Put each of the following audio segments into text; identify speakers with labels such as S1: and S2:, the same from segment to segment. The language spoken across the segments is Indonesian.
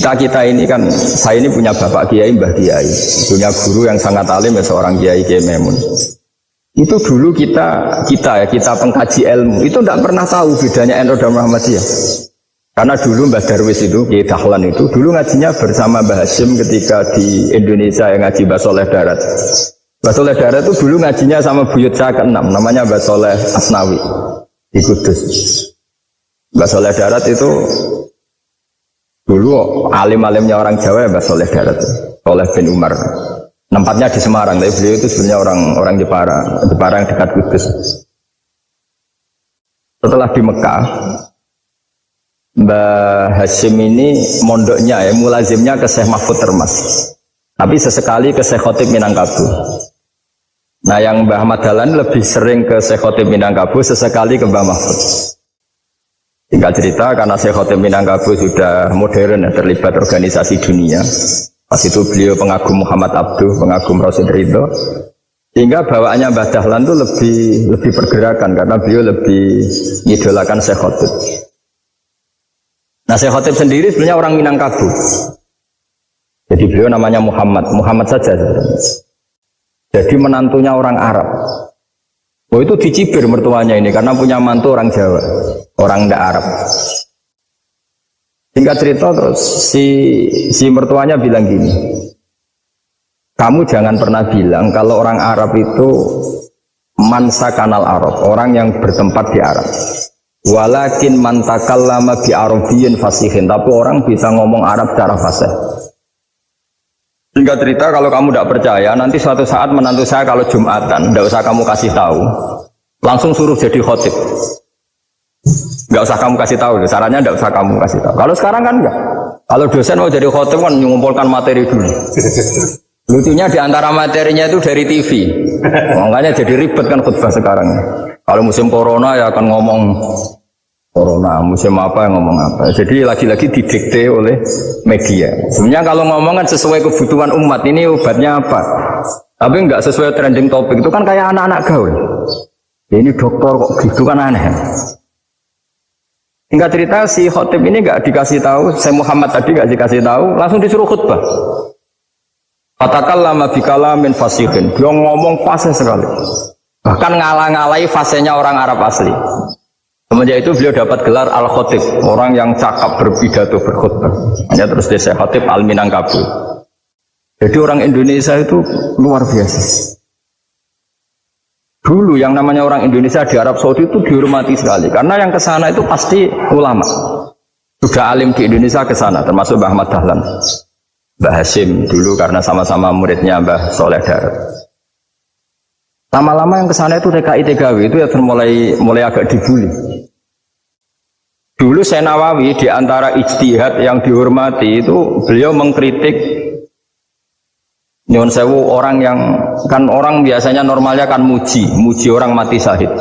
S1: kita ini kan, saya ini punya bapak kiai, mbah kiai, punya guru yang sangat alim ya, seorang kiai Memun. Itu dulu kita pengkaji ilmu itu tidak pernah tahu bedanya NU dan Muhammadiyah. Karena dulu Mbah Darwis itu, Kiai Dahlan itu dulu ngajinya bersama Mbah Hasyim ketika di Indonesia yang ngaji Mbah Soleh Darat. Mbah Soleh Darat itu dulu ngajinya sama buyut saya ke-6, namanya Mbah Soleh Asnawi di Kudus. Mbah Soleh Darat itu dulu alim-alimnya orang Jawa ya Mbah Soleh Darat, Soleh bin Umar. Tempatnya di Semarang, tapi beliau itu sebenarnya orang Jepara yang dekat Kudus. Setelah di Mekah, Mbah Hasyim ini mondoknya ya, mulazimnya ke Syekh Mahfud Termas. Tapi sesekali ke Syekh Khotib Minangkabau. Nah yang Mbah Ahmad Dahlan lebih sering ke Syekh Khotib Minangkabau, sesekali ke Mbah Mahfud. Tinggal cerita karena Syekh Khotib Minangkabau sudah modern ya, terlibat organisasi dunia. Pas itu beliau pengagum Muhammad Abduh, pengagum Rasid Ridho, sehingga bawaannya Mbah Dahlan itu lebih pergerakan karena beliau lebih mengidolakan Syekh Khotib. Nah Syekh Khotib sendiri sebenarnya orang Minangkabau, jadi beliau namanya Muhammad saja. Jadi menantunya orang Arab. Oh itu dicibir mertuanya ini karena punya mantu orang Jawa, orang ndak Arab. Singkat cerita terus si mertuanya bilang gini, kamu jangan pernah bilang kalau orang Arab itu mansa kanal Arab, orang yang bertempat di Arab. Walakin man takallama bi arabiyyin fasihin, tapi orang bisa ngomong Arab secara fasih. Singkat cerita kalau kamu tidak percaya, nanti suatu saat menantu saya kalau Jumatan, tidak usah kamu kasih tahu, langsung suruh jadi khotib. Nggak usah kamu kasih tahu, sarannya nggak usah kamu kasih tahu. Kalau sekarang kan enggak. Kalau dosen mau jadi khotib kan mengumpulkan materi dulu. Lucunya di antara materinya itu dari TV. Makanya jadi ribet kan khutbah sekarang. Kalau musim corona ya akan ngomong corona, musim apa yang ngomong apa. Jadi lagi-lagi didikte oleh media. Sebenarnya kalau ngomong kan sesuai kebutuhan umat, ini obatnya apa. Tapi nggak sesuai trending topik, itu kan kayak anak-anak gaul. Ini dokter kok gitu kan aneh. Singkat cerita si khotib ini nggak dikasih tahu, saya Muhammad tadi nggak dikasih tahu, langsung disuruh khutbah. Fatakallama bikalamin fasihin, dia ngomong fasih sekali, bahkan ngalah-ngalahi fasihnya orang Arab asli. Semenjak itu beliau dapat gelar al-khotib, orang yang cakap berpidato berkhutbah. Hanya terus dia khotib al-Minangkabau. Jadi orang Indonesia itu luar biasa. Dulu yang namanya orang Indonesia di Arab Saudi itu dihormati sekali karena yang kesana itu pasti ulama. Sudah alim di Indonesia kesana, termasuk Mbah Ahmad Dahlan, Mbah Hasyim dulu karena sama-sama muridnya Mbah Soleh Darat. Lama-lama yang kesana itu TKI TKW itu ya mulai agak dibully. Dulu Syekh Nawawi di antara ijtihad yang dihormati itu beliau mengkritik. Nyuwun sewu orang yang kan orang biasanya normalnya kan muji orang mati syahid.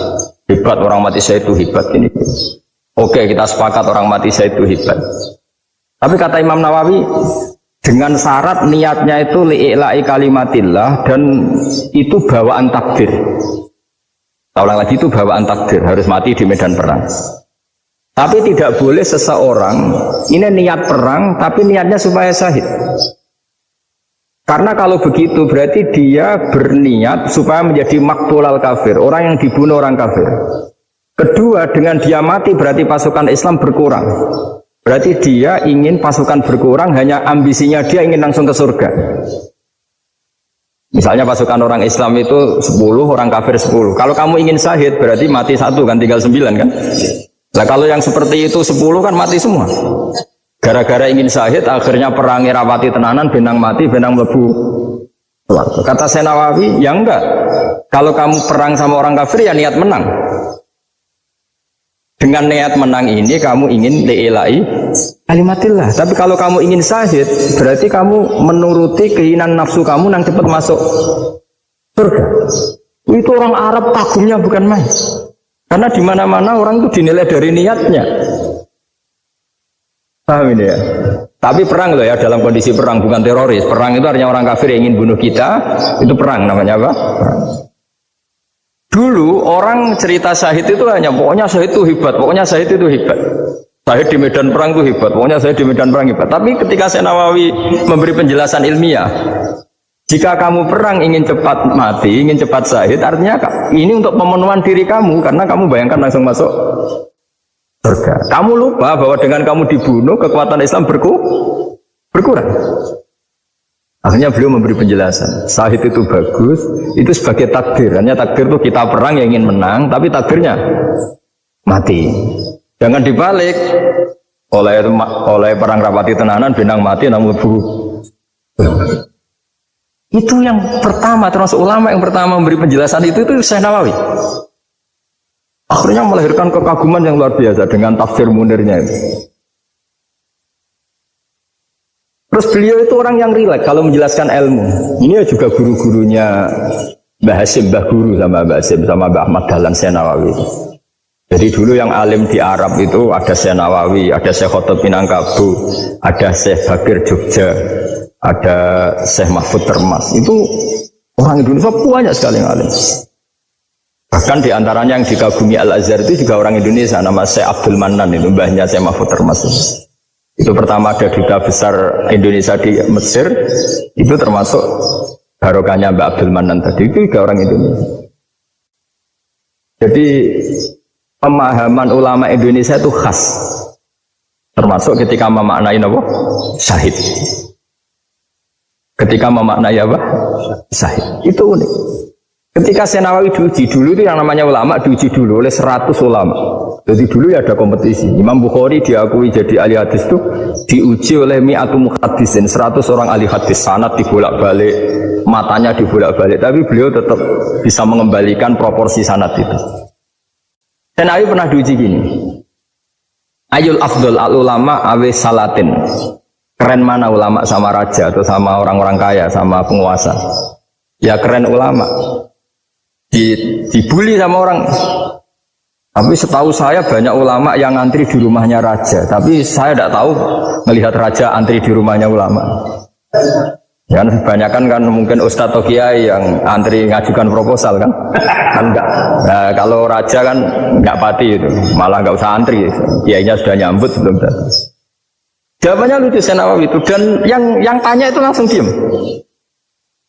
S1: Hebat orang mati syahid itu hebat ini. Oke, kita sepakat orang mati syahid itu hebat. Tapi kata Imam Nawawi dengan syarat niatnya itu li'ila'i kalimatillah dan itu bawaan takdir. Ulang lagi itu bawaan takdir, harus mati di medan perang. Tapi tidak boleh seseorang ini niat perang tapi niatnya supaya syahid. Karena kalau begitu berarti dia berniat supaya menjadi maktul al-kafir, orang yang dibunuh orang kafir. Kedua, dengan dia mati berarti pasukan Islam berkurang. Berarti dia ingin pasukan berkurang, hanya ambisinya dia ingin langsung ke surga. Misalnya pasukan orang Islam itu 10, orang kafir 10. Kalau kamu ingin syahid berarti mati 1 kan, tinggal 9 kan. Nah kalau yang seperti itu 10 kan mati semua. Gara-gara ingin syahid, akhirnya perangi rapati tenanan, benang mati, benang mlebu. Kata Syekh Nawawi, ya enggak. Kalau kamu perang sama orang kafir, ya niat menang. Dengan niat menang ini, kamu ingin li'ila'i kalimatillah. Tapi kalau kamu ingin syahid, berarti kamu menuruti keinginan nafsu kamu yang cepat masuk surga. Itu orang Arab kagumnya bukan main. Karena di mana-mana orang itu dinilai dari niatnya. Paham ini ya? Tapi perang loh ya, dalam kondisi perang, bukan teroris. Perang itu artinya orang kafir yang ingin bunuh kita, itu perang namanya apa? Perang. Dulu orang cerita syahid itu hanya pokoknya syahid itu hebat, pokoknya syahid itu hebat. Saya di medan perang itu hebat, pokoknya saya di medan perang hebat. Tapi ketika Syekh Nawawi memberi penjelasan ilmiah, jika kamu perang ingin cepat mati, ingin cepat syahid, artinya ini untuk pemenuhan diri kamu, karena kamu bayangkan langsung masuk surga. Kamu lupa bahwa dengan kamu dibunuh, kekuatan Islam berkurang. Akhirnya beliau memberi penjelasan, syahid itu bagus, itu sebagai takdir. Hanya takdir itu kita perang yang ingin menang, tapi takdirnya mati. Jangan dibalik oleh perang rapati tenanan benang mati namun bu. Itu yang pertama, termasuk ulama yang pertama memberi penjelasan itu Syekh Nawawi. Akhirnya melahirkan kekaguman yang luar biasa dengan tafsir Munirnya itu. Terus beliau itu orang yang rileks kalau menjelaskan ilmu. Ini juga guru-gurunya Mbah Hasim, Mbah Guru sama Mbah Hasim sama Mbah Ahmad Dahlan Syekh Nawawi. Jadi dulu yang alim di Arab itu ada Syekh Nawawi, ada Syekh Khotib Minangkabau, ada Syekh Bakir Jogja, ada Syekh Mahfud Termas. Itu orang Indonesia banyak sekali yang alim. Bahkan diantaranya yang dikagumi Al-Azhar itu juga orang Indonesia, nama Syekh Abdul Manan, itu mbahnya Syekh Mahfud Termas. Itu pertama ada duta besar Indonesia di Mesir, itu termasuk barokahnya Mbak Abdul Manan tadi, itu juga orang Indonesia. Jadi pemahaman ulama Indonesia itu khas, termasuk ketika memaknai apa? Syahid. Ketika memaknai apa? Syahid. Itu unik. Ketika Syekh Nawawi diuji dulu, itu yang namanya ulama diuji dulu oleh 100 ulama. Jadi dulu ya ada kompetisi. Imam Bukhari diakui jadi ahli hadis itu diuji oleh mi'atu muhaddisin, 100 orang ahli hadis, sanad dibolak-balik, matanya dibolak-balik, tapi beliau tetap bisa mengembalikan proporsi sanad itu. Dan Nawawi pernah diuji gini, ayul afdol al ulama awe salatin, keren mana ulama sama raja atau sama orang-orang kaya sama penguasa? Ya keren ulama. Dibully sama orang. Tapi setahu saya banyak ulama yang antri di rumahnya raja, tapi saya tidak tahu melihat raja antri di rumahnya ulama. Ya, kebanyakan kan mungkin ustadz atau kiai yang antri ngajukan proposal kan enggak. Nah, kalau raja kan enggak pati itu, malah enggak usah antri, kiainya sudah nyambut sebelum datang. Jawabannya lucu Syekh Nawawi itu, dan yang tanya itu langsung diam.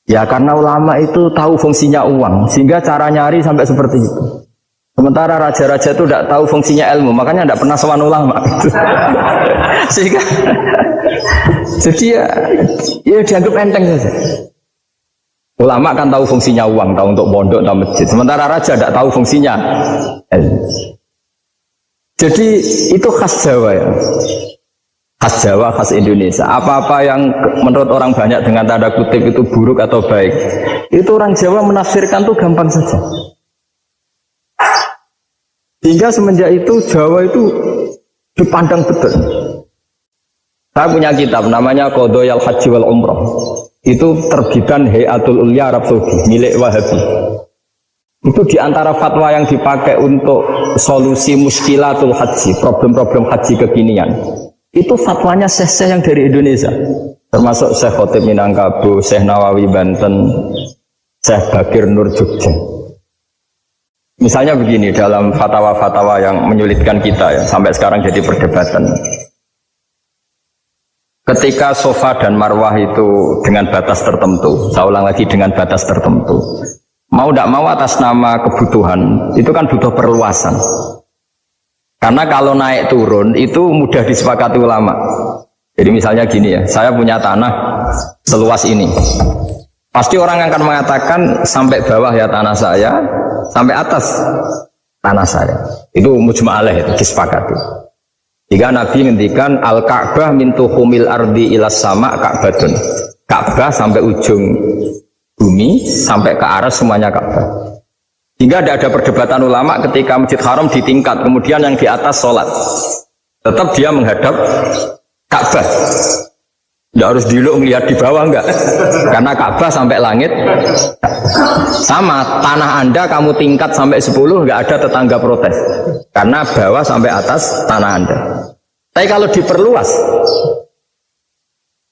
S1: Ya karena ulama itu tahu fungsinya uang, sehingga cara nyari sampai seperti itu. Sementara raja-raja itu tidak tahu fungsinya ilmu, makanya tidak pernah sowan ulama. Sehingga jadi ya dianggap enteng saja. Ulama kan tahu fungsinya uang, tahu untuk pondok, tahu masjid. Sementara raja tidak tahu fungsinya ilmu. Jadi itu khas Jawa ya. Khas Jawa, khas Indonesia. Apa-apa yang menurut orang banyak dengan tanda kutip itu buruk atau baik, itu orang Jawa menafsirkan tuh gampang saja. Hingga semenjak itu Jawa itu dipandang betul. Saya punya kitab namanya Qadhayal Haji wal Umrah. Itu terbitan Hayatul Ulya Arab Saudi milik Wahabi. Itu diantara fatwa yang dipakai untuk solusi muskilatul haji, problem-problem haji kekinian. Itu fatwanya syekh-syekh yang dari Indonesia, termasuk Syekh Khotib Minangkabau, Syekh Nawawi Banten, Syekh Bakir Nur Jogja. Misalnya begini, dalam fatwa-fatwa yang menyulitkan kita ya, sampai sekarang jadi perdebatan. Ketika Sofa dan Marwah itu dengan batas tertentu, saya ulang lagi dengan batas tertentu, mau tidak mau atas nama kebutuhan, itu kan butuh perluasan. Karena kalau naik turun itu mudah disepakati ulama. Jadi misalnya gini ya, saya punya tanah seluas ini. Pasti orang akan mengatakan sampai bawah ya tanah saya, sampai atas tanah saya. Itu mujma' alaih, itu disepakati. Jika Nabi ngendikan al-Ka'bah min tuhumil ardi ilas sama Ka'badun. Ka'bah sampai ujung bumi, sampai ke aras semuanya Ka'bah. Hingga tidak ada perdebatan ulama ketika Masjid Haram di tingkat, kemudian yang di atas sholat. Tetap dia menghadap Ka'bah. Tidak harus diluk melihat di bawah, enggak. Karena Ka'bah sampai langit. Sama, tanah Anda kamu tingkat sampai 10, enggak ada tetangga protes. Karena bawah sampai atas tanah Anda. Tapi kalau diperluas,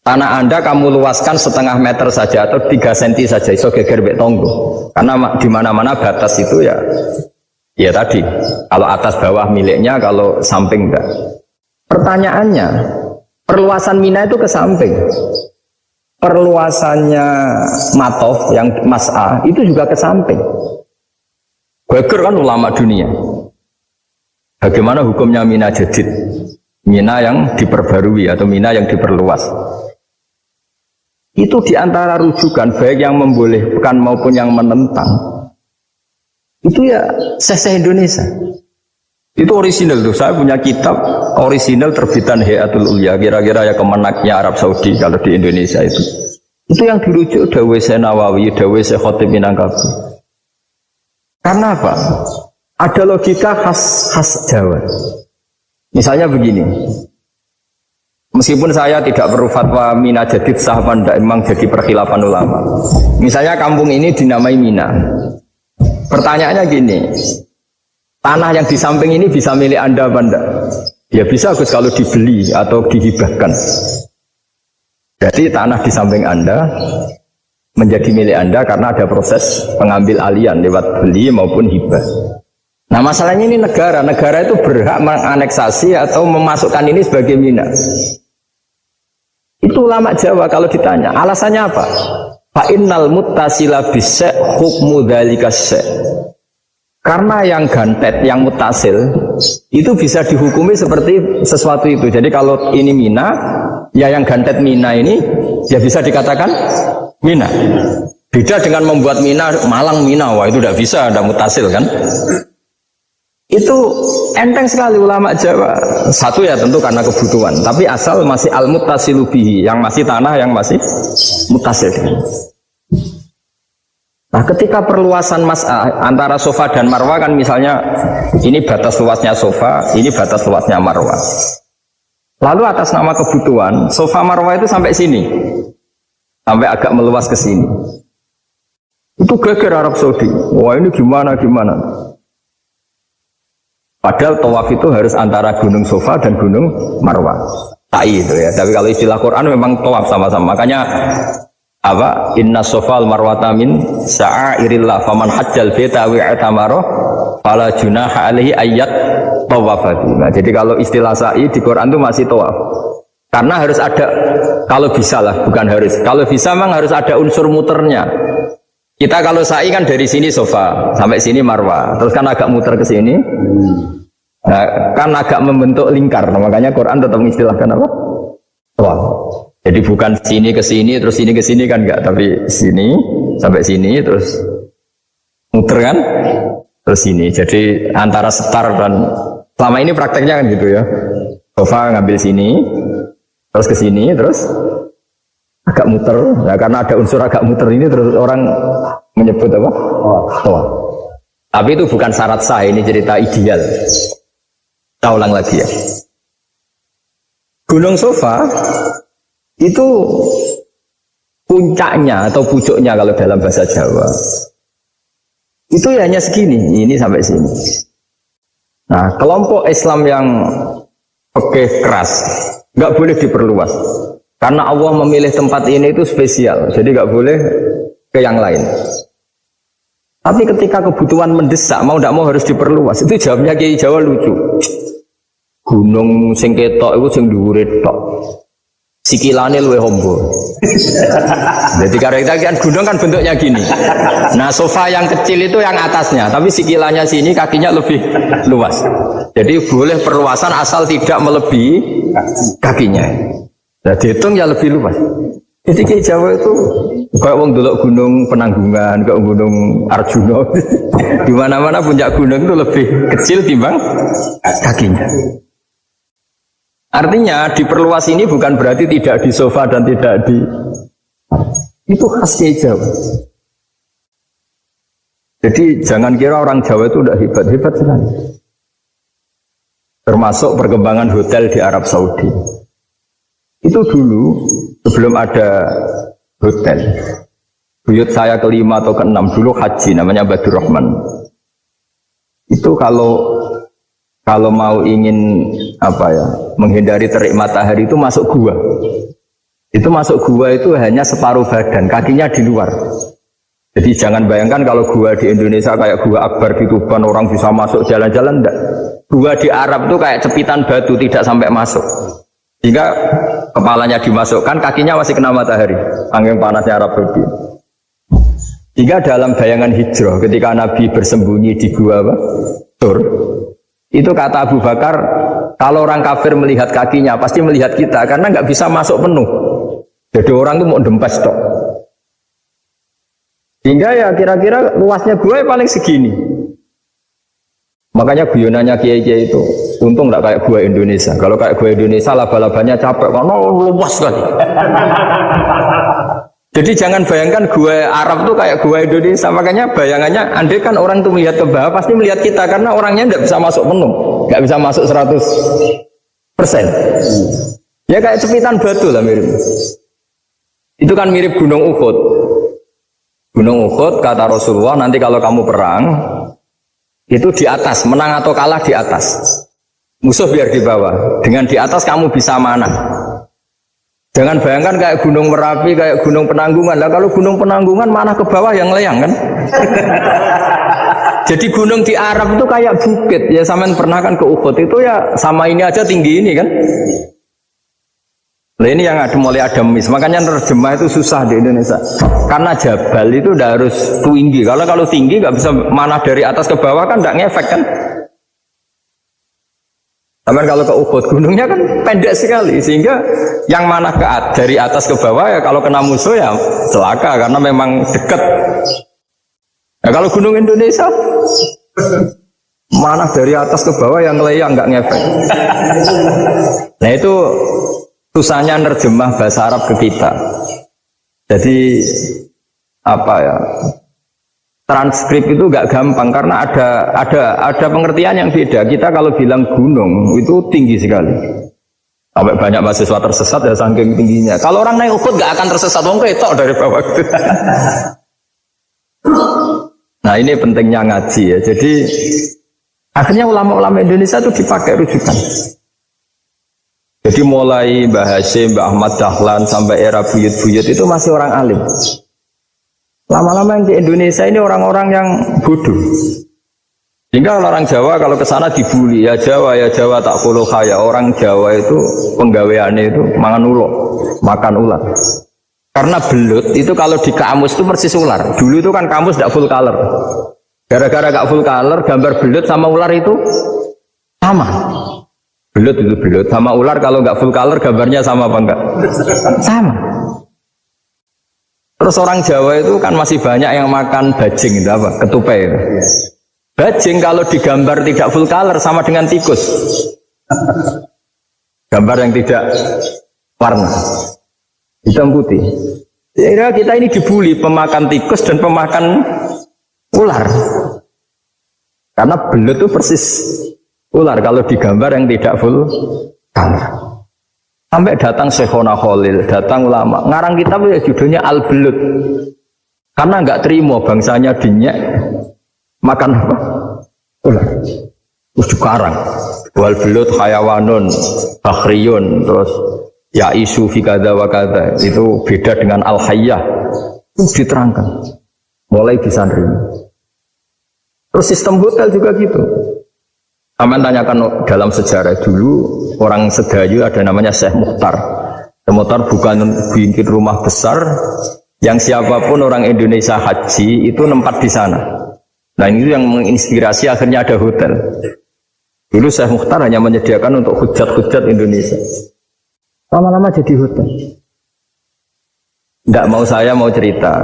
S1: tanah Anda kamu luaskan setengah meter saja atau 3 cm saja, iso geger mbek tonggo. Karena di mana-mana batas itu ya tadi. Kalau atas bawah miliknya, kalau samping enggak. Pertanyaannya, perluasan Mina itu ke samping. Perluasannya Matof yang Mas'ah itu juga ke samping. Geger kan ulama dunia. Bagaimana hukumnya Mina Jadid? Mina yang diperbarui atau Mina yang diperluas. Itu diantara rujukan baik yang membolehkan maupun yang menentang. Itu ya Syekh Indonesia. Itu original tuh. Saya punya kitab original terbitan Hayatul Ulya. Kira-kira ya kemenaknya Arab Saudi kalau di Indonesia itu. Itu yang dirujuk Dawei Syekh Nawawi, Dawei Syekh Khatib Minangkabau. Karena apa? Ada logika khas Jawa. Misalnya begini. Meskipun saya tidak perlu fatwa Mina Jadid sah apa enggak, memang jadi perkhilafan ulama. Misalnya kampung ini dinamai Mina. Pertanyaannya gini. Tanah yang di samping ini bisa milik Anda apa enggak? Ya bisa Gus kalau dibeli atau dihibahkan. Jadi tanah di samping Anda menjadi milik Anda karena ada proses pengambil alian lewat beli maupun hibah. Nah masalahnya ini negara itu berhak menganeksasi atau memasukkan ini sebagai Mina. Itu ulama Jawa kalau ditanya, alasannya apa? Fa innal muttasila bis-sy' hukmu dzalika sy'. Karena yang gantet, yang mutasil itu bisa dihukumi seperti sesuatu itu. Jadi kalau ini Mina, ya yang gantet Mina ini ya bisa dikatakan Mina. Beda dengan membuat Mina Malang Mina, wah itu tidak bisa, ada mutasil kan? Itu enteng sekali ulama Jawa. Satu ya tentu karena kebutuhan, tapi asal masih al-muttasilu bihi, yang masih tanah yang masih mutasil. Nah ketika perluasan antara sofa dan marwah kan misalnya ini batas luasnya sofa, ini batas luasnya marwah. Lalu atas nama kebutuhan, sofa marwah itu sampai sini. Sampai agak meluas ke sini. Itu geger Arab Saudi. Wah ini gimana. Padahal tawaf itu harus antara gunung sofa dan gunung marwah. Sa'i itu ya. Tapi kalau istilah Quran memang tawaf sama-sama. Makanya apa inna sofal marwata min sa'airillah faman hajjal baita wa i'tamara fala junaha alaihi ayat tawafati. Nah, jadi kalau istilah sa'i di Quran itu masih tawaf. Karena harus ada, kalau bisa lah, bukan harus. Kalau bisa memang harus ada unsur muternya. Kita kalau sa'i kan dari sini sofa sampai sini marwah, terus kan agak muter ke sini. Nah, kan agak membentuk lingkar. Nah, makanya Quran tetap mengistilahkan apa? Tawaf. Jadi bukan sini ke sini terus sini ke sini kan enggak, tapi sini sampai sini terus muter kan terus sini. Jadi antara setar dan selama ini prakteknya kan gitu ya. Sofa ngambil sini terus ke sini terus agak muter. Nah, karena ada unsur agak muter ini terus orang menyebut apa? Oh. Tapi itu bukan syarat sah, ini cerita ideal. Kita ulang lagi ya. Gunung Sofa itu puncaknya atau pucuknya kalau dalam bahasa Jawa itu ya hanya segini, ini sampai sini. Nah kelompok Islam yang pakai keras nggak boleh diperluas karena Allah memilih tempat ini itu spesial, jadi nggak boleh ke yang lain. Tapi ketika kebutuhan mendesak mau tidak mau harus diperluas, itu jawabnya Kiai Jawa lucu. Gunung sing ketok itu sing dhuwure tok, sikilane luwih hombo. Jadi karena kita kan gunung kan bentuknya gini. Nah sofa yang kecil itu yang atasnya, tapi sikilannya sini kakinya lebih luas. Jadi boleh perluasan asal tidak melebihi kakinya. Nah dihitung ya lebih luas. Jadi Kiai Jawa itu kayak wong delok gunung Penanggungan, kayak gunung Arjuna. Di mana-mana puncak gunung itu lebih kecil timbang kakinya. Artinya diperluas ini bukan berarti tidak di sofa dan tidak di, itu khasnya Jawa. Jadi jangan kira orang Jawa itu udah hebat-hebat sekali. Termasuk perkembangan hotel di Arab Saudi. Itu dulu sebelum ada hotel. Buyut saya kelima atau keenam dulu haji namanya Badur Rahman. Itu kalau mau ingin apa ya menghindari terik matahari itu masuk gua. Itu masuk gua itu hanya separuh badan, kakinya di luar. Jadi jangan bayangkan kalau gua di Indonesia kayak gua Akbar di Tuban orang bisa masuk jalan-jalan, enggak. Gua di Arab tuh kayak cepitan batu tidak sampai masuk. Sehingga kepalanya dimasukkan, kakinya masih kena matahari. Angin panasnya Arab Saudi. Sehingga dalam bayangan hijrah ketika Nabi bersembunyi di gua Tur, itu kata Abu Bakar, kalau orang kafir melihat kakinya pasti melihat kita karena nggak bisa masuk penuh. Jadi orang itu mau dempes tok. Sehingga ya kira-kira luasnya gua paling segini. Makanya guyonannya kiai-kiai itu untung nggak kayak gua Indonesia. Kalau kayak gua Indonesia laba-labanya capek karena luas kan. Jadi jangan bayangkan gua Arab tuh kayak gua Indonesia. Makanya bayangannya andai kan orang tuh melihat ke bawah pasti melihat kita karena orangnya nggak bisa masuk penuh, nggak bisa masuk 100%. Ya kayak cepitan batu lah mirip. Itu kan mirip Gunung Uhud. Gunung Uhud kata Rasulullah nanti kalau kamu perang itu di atas, menang atau kalah di atas. Musuh biar di bawah. Dengan di atas kamu bisa mana? Jangan bayangkan kayak Gunung Merapi, kayak Gunung Penanggungan. Lah kalau Gunung Penanggungan mana ke bawah yang layang kan? Jadi gunung di Arab itu kayak bukit. Ya sampean pernah kan ke Uhud itu ya sama ini aja tinggi ini kan? Nah ini yang ada mulai ada mis, makanya nerjemah itu susah di Indonesia. Karena jabal itu udah harus tinggi. Kalau tinggi nggak bisa mana dari atas ke bawah kan nggak ngefek kan? Tapi kalau ke Uhud gunungnya kan pendek sekali sehingga yang mana dari atas ke bawah ya kalau kena musuh ya celaka karena memang dekat. Nah, kalau gunung Indonesia mana dari atas ke bawah yang layang nggak ngefek. Nah itu susahnya nerjemah bahasa Arab ke kita. Jadi apa ya? Transkrip itu gak gampang karena ada pengertian yang beda. Kita kalau bilang gunung itu tinggi sekali. Sampai banyak mahasiswa tersesat ya saking tingginya. Kalau orang naik Uhud gak akan tersesat, wong ketok dari bawah gitu. Nah ini pentingnya ngaji ya. Jadi akhirnya ulama-ulama Indonesia itu dipakai rujukan. Jadi mulai Mbah Hashim, Mbah Ahmad Dahlan sampai era buyut-buyut itu masih orang alim. Lama-lama yang di Indonesia ini orang-orang yang bodoh. Sehingga orang Jawa kalau ke sana dibully, ya Jawa tak puluh kaya. Orang Jawa itu penggaweannya itu makan ular. Karena belut itu kalau di kamus itu persis ular. Dulu itu kan kamus tidak full color. Gara-gara gak full color, gambar belut sama ular itu sama. Belut itu belut sama ular kalau nggak full color gambarnya sama apa enggak? Sama. Terus orang Jawa itu kan masih banyak yang makan bajing itu apa? Ketupai itu. Bajing kalau digambar tidak full color sama dengan tikus. Gambar yang tidak warna hitam putih. Ya, kita ini dibully pemakan tikus dan pemakan ular. Karena belut itu persis ular kalau digambar yang tidak full color. Sampai datang Syekhona Khalil, datang ulama. Ngarang kitab ya judulnya Al-Belut. Karena nggak terima bangsanya dinyak makan apa? Ular. Terus dikarang. Wal belut hayawanun, bakhriyun, terus ya isu fi kada wa kada. Itu beda dengan al-hayyah. Itu diterangkan. Mulai disandri. Terus sistem hotel juga gitu. Aman tanyakan dalam sejarah dulu orang Sedayu ada namanya Syekh Mukhtar. Syekh Mukhtar bukan bikin rumah besar yang siapapun orang Indonesia haji itu nempat di sana. Nah ini yang menginspirasi akhirnya ada hotel. Dulu Syekh Mukhtar hanya menyediakan untuk hujat-hujat Indonesia. Lama-lama jadi hotel. Tidak mau saya mau cerita.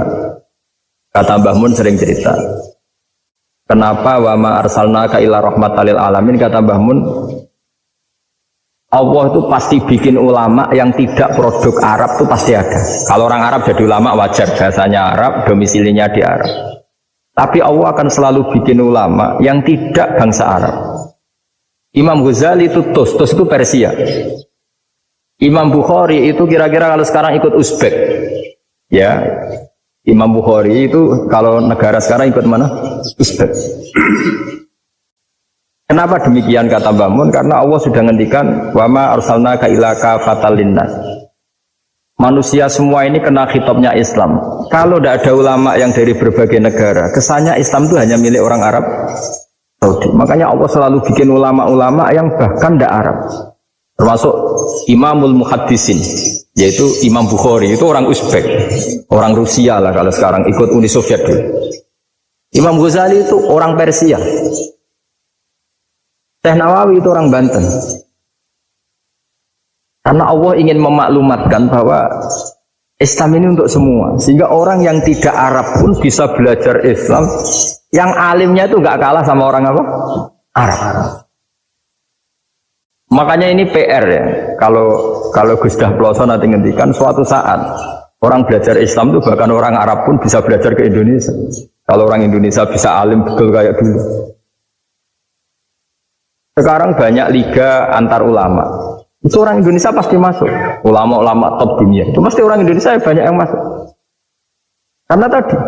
S1: Kata Mbah Mun sering cerita. Kenapa wa ma arsalnaka illa rahmatan lil alamin, kata Mbah Mun, Allah itu pasti bikin ulama yang tidak produk Arab itu pasti ada. Kalau orang Arab jadi ulama wajar, bahasanya Arab, domisilinya di Arab. Tapi Allah akan selalu bikin ulama yang tidak bangsa Arab. Imam Ghazali itu Tus itu Persia. Imam Bukhari itu kira-kira kalau sekarang ikut Uzbek. Ya, Imam Bukhari itu kalau negara sekarang ikut mana? Uzbek. Kenapa demikian kata Mbah Mun? Karena Allah sudah ngendikan wa ma arsalnaka illa kafatan linnas. manusia semua ini kena khitabnya Islam. Kalau tidak ada ulama yang dari berbagai negara, kesannya Islam itu hanya milik orang Arab Saudi. Makanya Allah selalu bikin ulama-ulama yang bahkan tidak Arab. Termasuk Imamul Muhaddisin, yaitu Imam Bukhari, itu orang Uzbek, orang Rusia lah kalau sekarang, ikut Uni Soviet dulu. Imam Ghazali itu orang Persia. Syekh Nawawi itu orang Banten. Karena Allah ingin memaklumatkan bahwa Islam ini untuk semua, sehingga orang yang tidak Arab pun bisa belajar Islam, yang alimnya itu nggak kalah sama orang apa? Arab. Makanya ini PR ya. Kalau Gus Dah Ploso nanti ngendikan suatu saat orang belajar Islam itu bahkan orang Arab pun bisa belajar ke Indonesia. Kalau orang Indonesia bisa alim betul kayak dulu. Sekarang banyak liga antar ulama. Itu orang Indonesia pasti masuk. Ulama-ulama top dunia. Itu pasti orang Indonesia banyak yang masuk. Karena tadi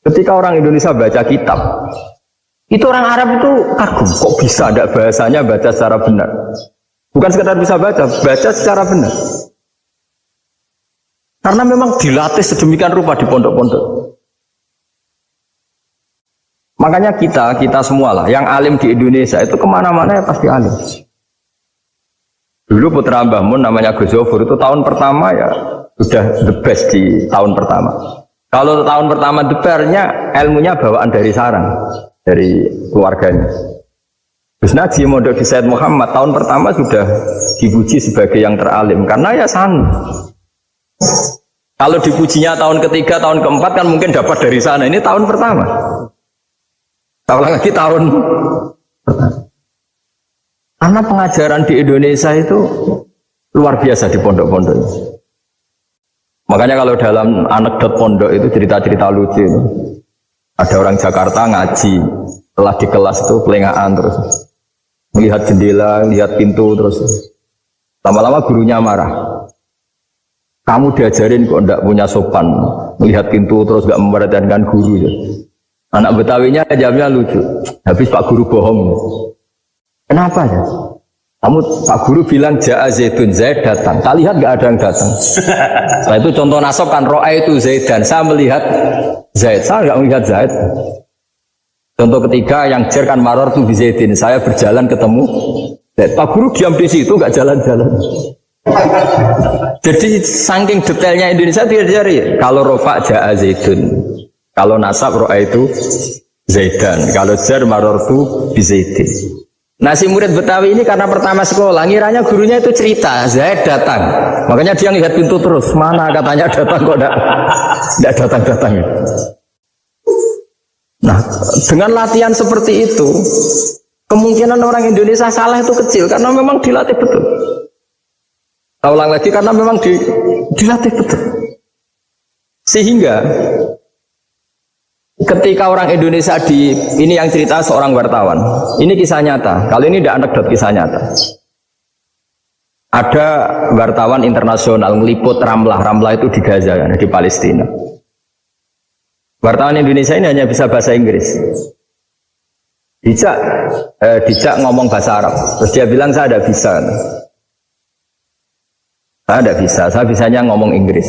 S1: ketika orang Indonesia baca kitab, itu orang Arab itu kagum, kok bisa ada bahasanya baca secara benar. Bukan sekedar bisa baca secara benar. Karena memang dilatih sedemikian rupa di pondok-pondok. Makanya kita semua lah, yang alim di Indonesia itu kemana-mana ya pasti alim. Dulu putra Mbah Mun namanya Gus Zofur itu tahun pertama ya sudah the best di tahun pertama. Kalau tahun pertama the best-nya ilmunya bawaan dari sarang, dari keluarganya. Gus Najib mondok di Said Muhammad tahun pertama sudah dipuji sebagai yang teralim karena ya sanggup. Kalau dipujinya tahun ketiga, tahun keempat kan mungkin dapat dari sana. Ini tahun pertama. Tahu lagi tahun pertama. Karena pengajaran di Indonesia itu luar biasa di pondok-pondok. Makanya kalau dalam anekdot pondok itu cerita-cerita lucu itu. Ada orang Jakarta ngaji, setelah di kelas itu pelengahan terus. Melihat jendela, lihat pintu terus. Lama-lama gurunya marah. Kamu diajarin kok enggak punya sopan. Melihat pintu terus enggak memperhatikan guru. Ya. Anak Betawinya jawabnya lucu. Habis Pak Guru bohong. Kenapa ya? Pak Guru bilang Ja'a Zaidun, Zaid datang. Tak lihat enggak ada yang datang. Nah itu contoh nasab kan, ro'a itu Zaidan. Saya melihat Zaid, saya enggak melihat Zaid. Contoh ketiga yang jer kan maror tuh di Zaidin. Saya berjalan ketemu Zaid. Pak Guru diam di situ enggak jalan-jalan. Jadi saking detailnya Indonesia tidak dicari. Kalau rofa Ja'a Zaidun. Kalau nasab ro'a itu Zaidan. Kalau jer maror tuh di Zaidin. Nah si murid Betawi ini karena pertama sekolah, ngiranya gurunya itu cerita, Zaid datang. Makanya dia lihat pintu terus, mana katanya datang kok enggak datang-datang. Nah dengan latihan seperti itu, kemungkinan orang Indonesia salah itu kecil, karena memang dilatih betul. Saya ulang lagi, karena memang dilatih betul. Sehingga ketika orang Indonesia ini yang cerita seorang wartawan, ini kisah nyata. Kali ini tidak anekdot, kisah nyata. Ada wartawan internasional meliput Ramlah itu di Gaza, di Palestina. Wartawan Indonesia ini hanya bisa bahasa Inggris. Dijak ngomong bahasa Arab. Terus dia bilang saya tidak bisa. Saya tidak bisa, saya bisanya ngomong Inggris.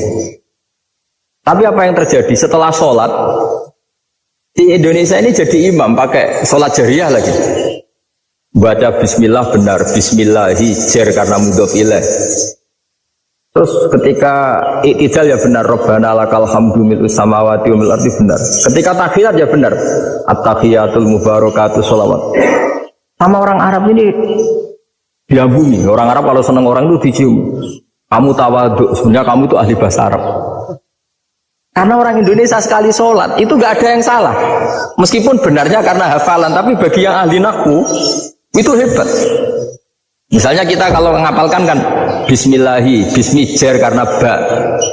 S1: Tapi apa yang terjadi setelah sholat? Di Indonesia ini jadi imam pakai sholat jariyah lagi. Baca bismillah benar, bismillahi jer karena mudhof ilaih. Terus ketika iktidal ya benar, Rabbana lakal hamdu mil'us samawati wa mil'ul ardi benar. Ketika tahiyat ya benar, at-tahiyatul mubarakatuh sholawat. Sama orang Arab ini diambungi. Orang Arab kalau senang orang itu dicium. Kamu tawaduk, sebenarnya kamu itu ahli bahasa Arab. Karena orang Indonesia sekali sholat itu nggak ada yang salah, meskipun benarnya karena hafalan, tapi bagi yang ahli nahwu itu hebat. Misalnya kita kalau menghafalkan kan Bismillahi, Bismi jer karena ba,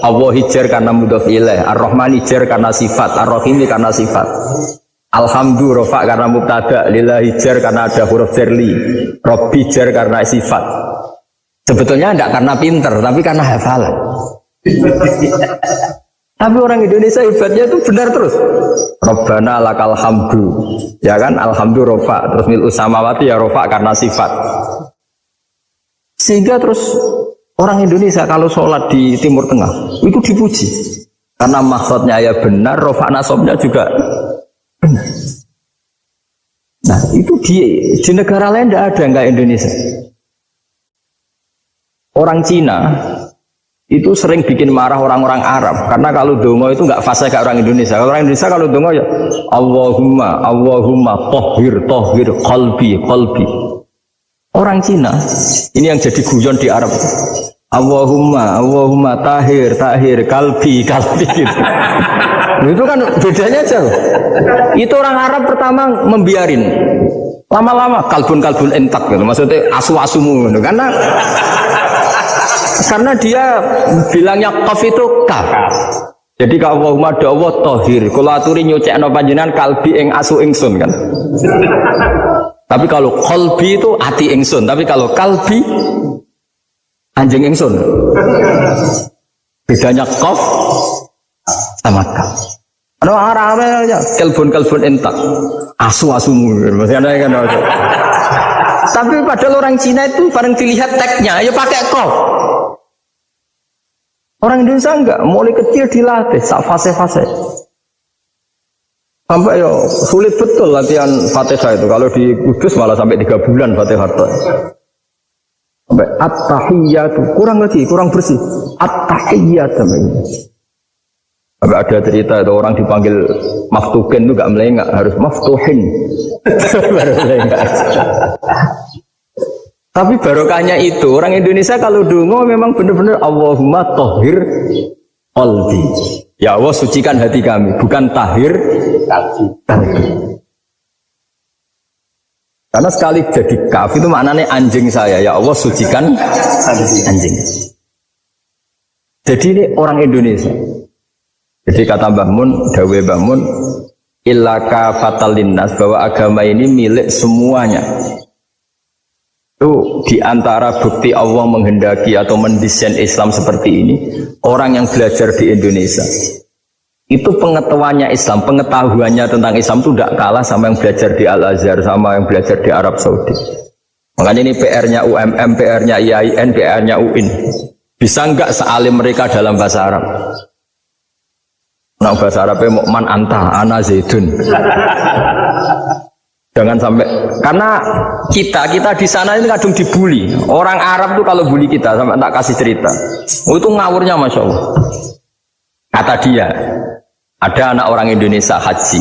S1: Allahi jer karena mudhof ilaih, Ar-Rahmani jer karena sifat, Ar-Rahimi karena sifat, Alhamdu rofa karena mubtada, Lillahi jer karena ada huruf jerli, Robbi jer karena sifat. Sebetulnya tidak karena pinter, tapi karena hafalan. Tapi orang Indonesia hebatnya itu benar terus. Rabbana lakal hamdu. Ya kan, alhamdu rofa. Terus mil'us samawati ya rofa karena sifat. Sehingga terus Orang Indonesia kalau sholat di Timur Tengah itu dipuji karena maksudnya ya benar, rofa nasabnya juga benar. Nah itu di negara lain tidak ada nggak Indonesia. Orang Cina itu sering bikin marah orang-orang Arab karena kalau dongo itu nggak fasih kayak orang Indonesia. Kalau orang Indonesia kalau dongo ya Allahumma tohir qalbi. Orang Cina ini yang jadi guyon di Arab. Allahumma tahir kalbi gitu. Itu kan bedanya jauh. Itu orang Arab pertama membiarin. Lama-lama kalbun entak gitu. Maksudnya asu-asumu gitu. Karena dia bilangnya qaf itu kaf. Jadi kalau Allahumma dawa tohir, kalau aturi nyucekno panjenengan kalbi ing asu ingsun kan. Tapi kalau qalbi itu hati ingsun, tapi kalau kalbi anjing ingsun. Bedanya qaf sama kaf. Ada orang aja kalbun entak, asu-asumu. Maksudnya kan. Tapi padahal orang Cina itu bareng dilihat teksnya, ya pakai qaf. Orang Indonesia enggak, mulai kecil dilatih, sak fase-fase. Sampai ya sulit betul latihan Fatihah itu. Kalau di Kudus malah sampai 3 bulan Fatihah. Sampai at-tahiyyatu, kurang bersih. At-tahiyyatu. Sampai ada cerita itu orang dipanggil maftuhin itu enggak melengak, harus maftuhin. Baru melengak. Tapi barokahnya itu orang Indonesia kalau dongo memang benar-benar Allahumma tohir qalbi. Ya Allah sucikan hati kami, bukan tahir kalbi. Karena sekali jadi kaf itu maknanya anjing saya. Ya Allah sucikan anjing. Jadi ini orang Indonesia. Jadi kata Mbah Mun, dawe Mbah Mun, illa kafatal linnas, bahwa agama ini milik semuanya. Itu diantara bukti Allah menghendaki atau mendesain Islam seperti ini, orang yang belajar di Indonesia itu pengetahuannya Islam, pengetahuannya tentang Islam itu tidak kalah sama yang belajar di Al-Azhar, sama yang belajar di Arab Saudi. Makanya ini PR-nya UMM, PR-nya IAIN, PR-nya UIN. Bisa enggak sealim mereka dalam bahasa Arab? Nah bahasa Arabnya mu'man anta ana zaidun. Jangan sampai, karena kita di sana ini kadang dibully. Orang Arab tuh kalau bully kita, sampai tak kasih cerita. Oh itu ngawurnya Masya Allah. Kata dia, ada anak orang Indonesia haji.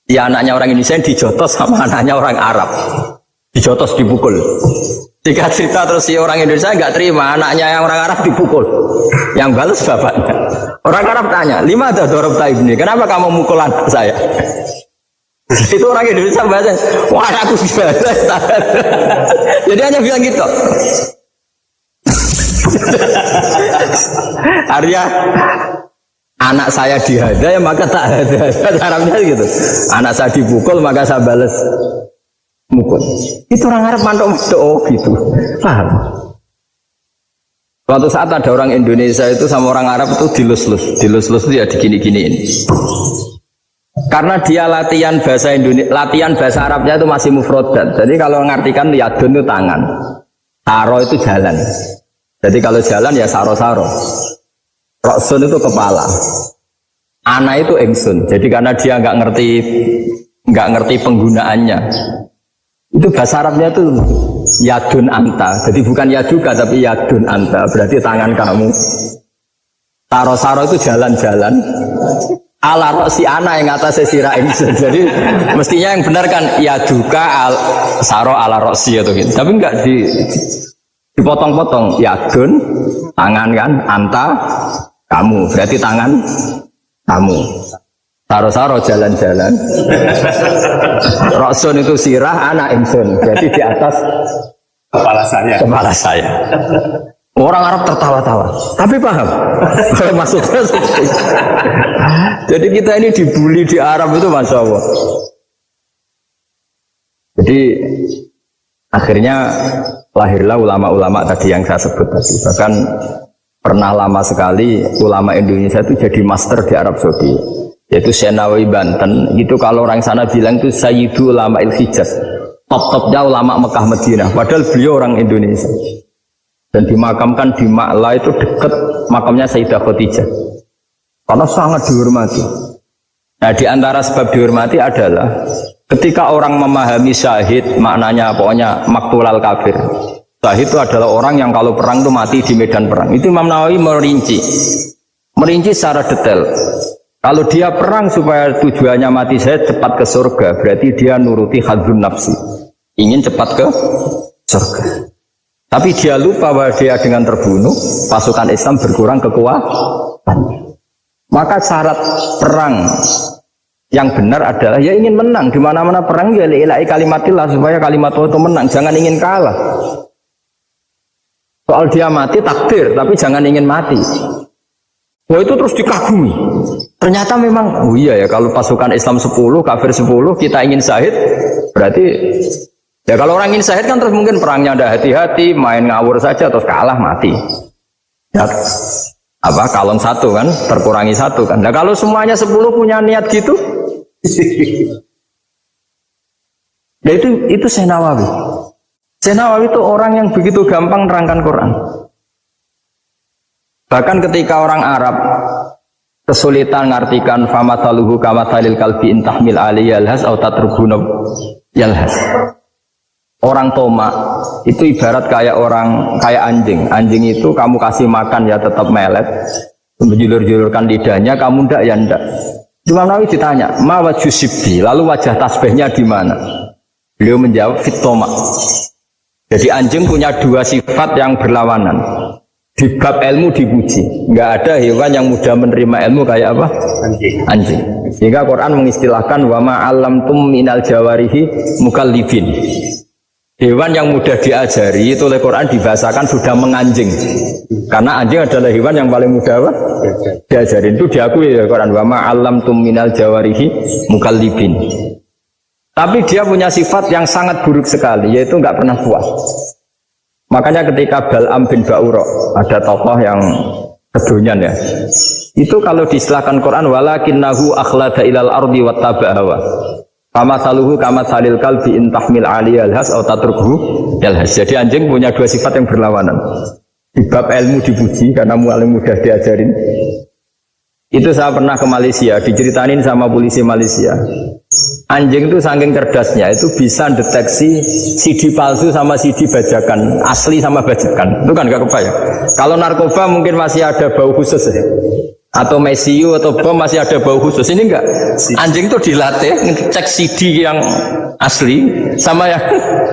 S1: Ya anaknya orang Indonesia yang dijotos sama anaknya orang Arab. Dijotos, dipukul. Jika cerita terus si orang Indonesia nggak terima, anaknya yang orang Arab dipukul. Yang balas bapaknya. Orang Arab tanya, lima ada dorobta ibni, kenapa kamu mukul anak saya? Itu orang Indonesia bahasa, wah aku bahasa. Jadi hanya bilang gitu. Arya, anak saya dihada ya maka tak ada. Arabnya gitu. Anak saya dipukul maka saya balas mukul. Itu orang Arab mantok-mantok oh gitu. Paham? Suatu saat ada orang Indonesia itu sama orang Arab itu dilus-lus itu ya digini-giniin. Karena dia latihan bahasa Indonesia, latihan bahasa Arabnya itu masih mufrodat. Jadi kalau mengartikan yadun itu tangan, saro itu jalan. Jadi kalau jalan ya saro-saro. Roksun itu kepala, ana itu ingsun. Jadi karena dia nggak ngerti penggunaannya, itu bahasa Arabnya itu yadun anta. Jadi bukan yaduka tapi yadun anta. Berarti tangan kamu. Saro-saro itu jalan-jalan. Ala roksi ana yang atasnya sirah ingsun. Jadi mestinya yang benar kan yaduka saro ala roksi atau gitu. Tapi enggak dipotong-potong. Yadun tangan kan, anta kamu. Berarti tangan kamu. Saro-saro jalan-jalan. Roksun itu sirah, ana ingsun. Jadi di atas kepala saya. Orang Arab tertawa-tawa, tapi paham. Maksudnya seperti itu. Jadi kita ini dibully di Arab itu Masya Allah. Jadi akhirnya lahirlah ulama-ulama tadi yang saya sebut tadi. Bahkan pernah lama sekali ulama Indonesia itu jadi master di Arab Saudi. Yaitu Senawi Banten. Itu kalau orang sana bilang itu Sayyidu Ulama Il-Hijaz. Top-topnya ulama Mekah Madinah. Padahal beliau orang Indonesia. dan dimakamkan di Ma'la itu dekat makamnya Sayyidah Khadijah karena sangat dihormati. Nah, di antara sebab dihormati adalah ketika orang memahami syahid maknanya pokoknya maktulal kafir. Syahid itu adalah orang yang kalau perang itu mati di medan perang. Itu Imam Nawawi merinci secara detail. Kalau dia perang supaya tujuannya mati syahid cepat ke surga, berarti dia nuruti hadzun nafsi, ingin cepat ke surga. Tapi dia lupa bahwa dia dengan terbunuh, pasukan Islam berkurang kekuatan. Maka syarat perang yang benar adalah ya ingin menang. Di mana-mana perang ya ilahi kalimatillah supaya kalimat Allah itu menang. Jangan ingin kalah. Soal dia mati takdir, tapi jangan ingin mati. Wah itu terus dikagumi. Ternyata memang, oh iya ya kalau pasukan Islam 10, kafir 10, kita ingin syahid, berarti ya kalau orang ingin syahid kan terus mungkin perangnya ada hati-hati, main ngawur saja terus kalah mati. Ya, kalong 1 kan, terkurangi 1 kan. Nah kalau semuanya 10 punya niat gitu, ya itu Syekh Nawawi. Syekh Nawawi itu orang yang begitu gampang nerangkan Quran. Bahkan ketika orang Arab kesulitan mengartikan famathaluhu kamathalil kalbi intahmil aliyah yalhas atau tatrubuna yalhas. Orang Toma itu ibarat kayak anjing. Anjing itu kamu kasih makan ya tetap melet, menjulur-julurkan lidahnya, kamu ndak ya ndak. Imam Nawawi ditanya, ma wajhu sibdi, lalu wajah tasbihnya di mana? Beliau menjawab fit Toma. Jadi anjing punya 2 sifat yang berlawanan. Di bab ilmu dipuji, nggak ada hewan yang mudah menerima ilmu kayak apa? Anjing. Sehingga Quran mengistilahkan wa ma 'allamtum minal jawarihi mukallibin. Hewan yang mudah diajari itu oleh Quran dibahasakan sudah menganjing. Karena anjing adalah hewan yang paling mudah apa? Diajarin. Itu diakui oleh Quran wa ma 'allamtum minal jawarihi mukallibin. Tapi dia punya sifat yang sangat buruk sekali, yaitu nggak pernah puas. Makanya ketika Bal'am bin Ba'ura, ada tokoh yang kedonyan ya, itu kalau diistilahkan Quran walakinnahu akhlada ilal ardi wattaba hawa famathaluhu kamathalil kalbi intahmil aliyah yalhas atau tatrukhu yalhas. Jadi anjing punya 2 sifat yang berlawanan. Di bab ilmu dipuji karena paling mudah diajarin. Itu saya pernah ke Malaysia, diceritain sama polisi Malaysia. Anjing itu saking cerdasnya itu bisa deteksi CD palsu sama CD bajakan, asli sama bajakan. Itu kan gak kebayang. Kalau narkoba mungkin masih ada bau khusus ya. Atau mesiu atau bom masih ada bau khusus. Ini enggak. Anjing itu dilatih ngecek CD yang asli sama yang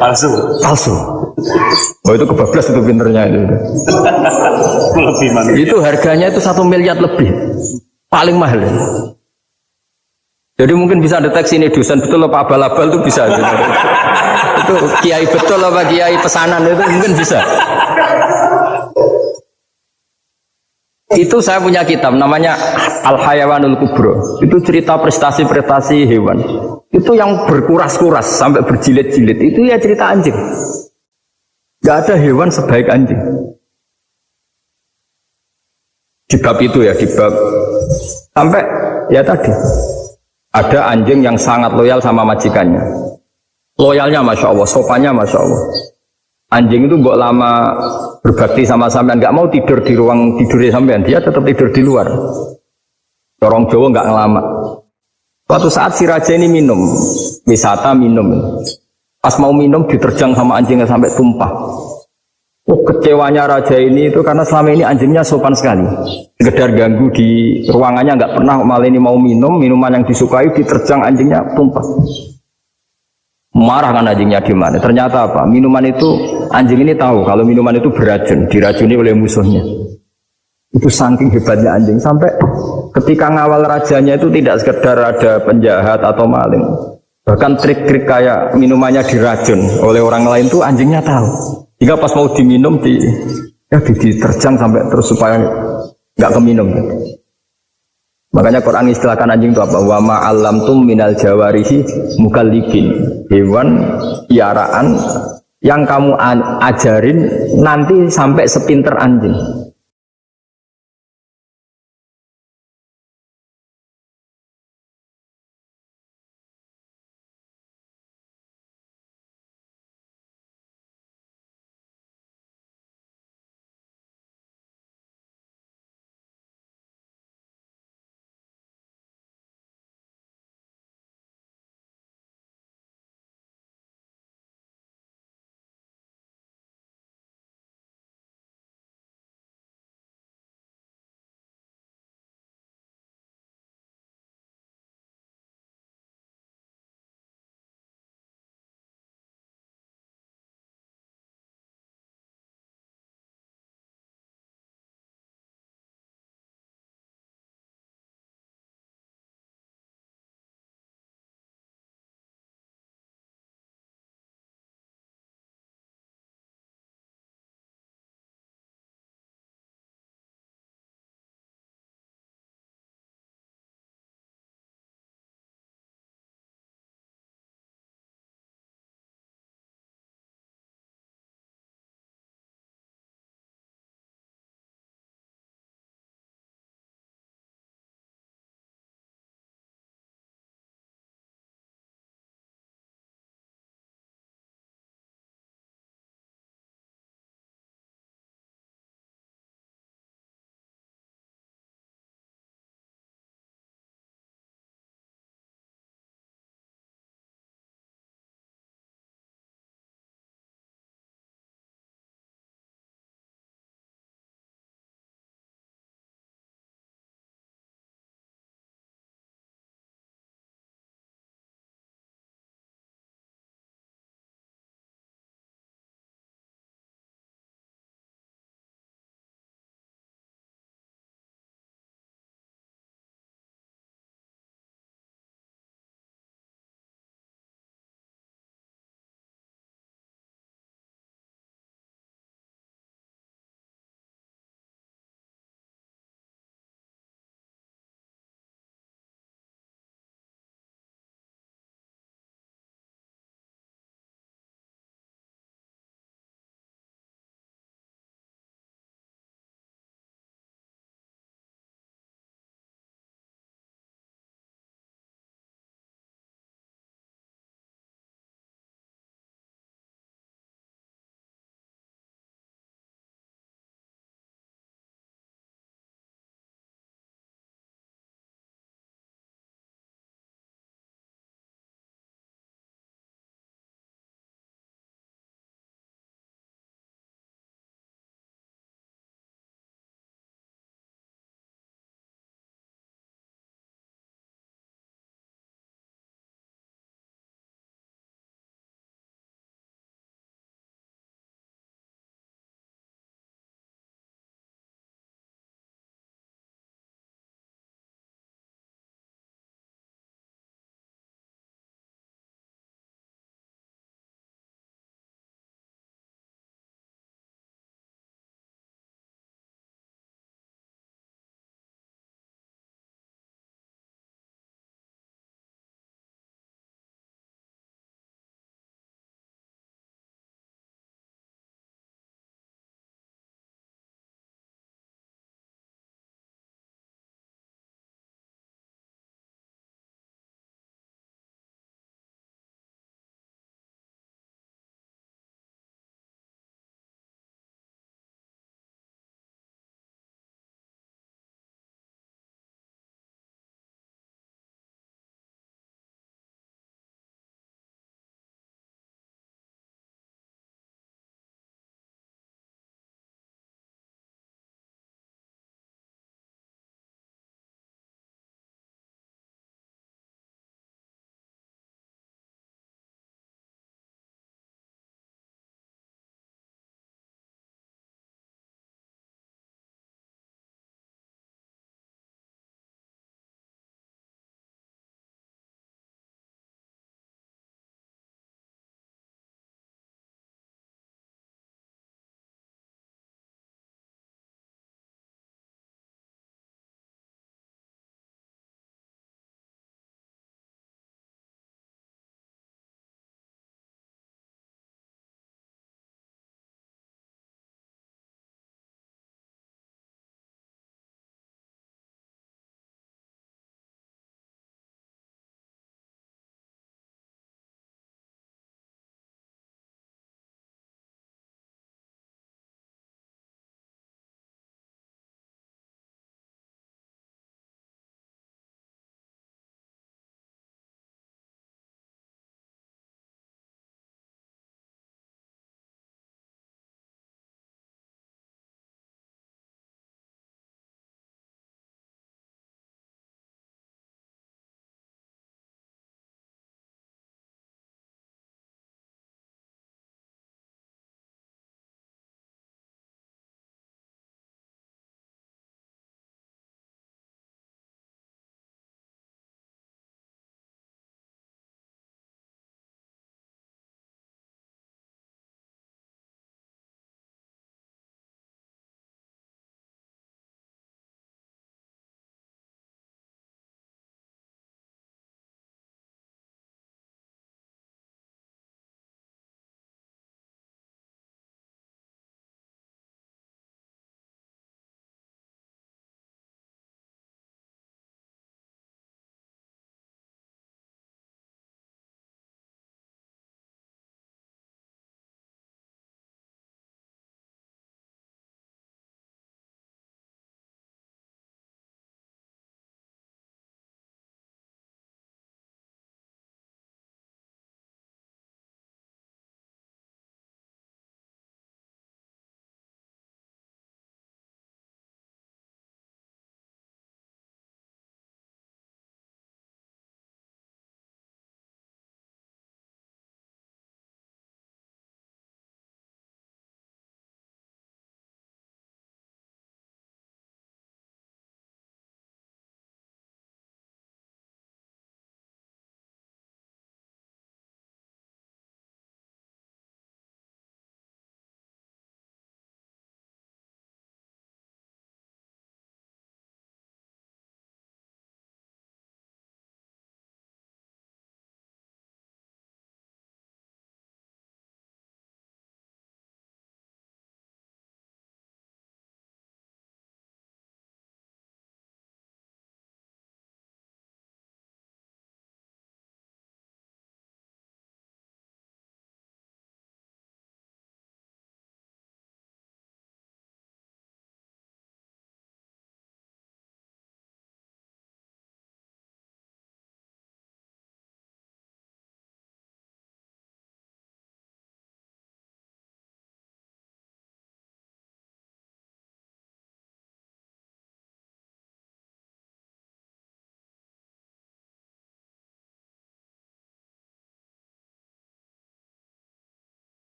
S1: palsu. Oh itu kebablas itu pinternya itu. Lebih mana? Itu harganya itu 1 miliar lebih. Paling mahal. Jadi mungkin bisa deteksi ini dosen betul apa abal-abal itu bisa. Itu kiai betul apa kiai pesanan itu mungkin bisa. Itu saya punya kitab namanya Al-Hayawanul Kubro. Itu cerita prestasi-prestasi hewan. Itu yang berkuras-kuras sampai berjilid-jilid. Itu ya cerita anjing. Gak ada hewan sebaik anjing. Di bab itu ya, di bab sampai ya tadi ada anjing yang sangat loyal sama majikannya. Loyalnya Masya Allah, sopannya Masya Allah. Anjing itu mbok lama berbakti sama sampean, nggak mau tidur di ruang tidurnya sampean, dia tetap tidur di luar. Orang Jawa nggak ngelama. Suatu saat si raja ini minum, wisata minum. Pas mau minum diterjang sama anjingnya sampai tumpah. Oh kecewanya raja ini itu karena selama ini anjingnya sopan sekali. Sekedar ganggu di ruangannya nggak pernah, malah ini mau minum, minuman yang disukai diterjang anjingnya tumpah. Marah kan anjingnya di mana? Ternyata apa? Minuman itu anjing ini tahu kalau minuman itu beracun, diracuni oleh musuhnya. Itu saking hebatnya anjing sampai ketika ngawal rajanya itu tidak sekedar ada penjahat atau maling. Bahkan trik-trik kayak minumannya diracun oleh orang lain tuh anjingnya tahu. Jika pas mau diminum diterjang sampai terus supaya nggak keminum. Makanya Quran istilahkan anjing itu apa? Wa ma 'allamtum minal jawarihi mukallibin. Hewan piaraan yang kamu ajarin nanti sampai sepinter anjing.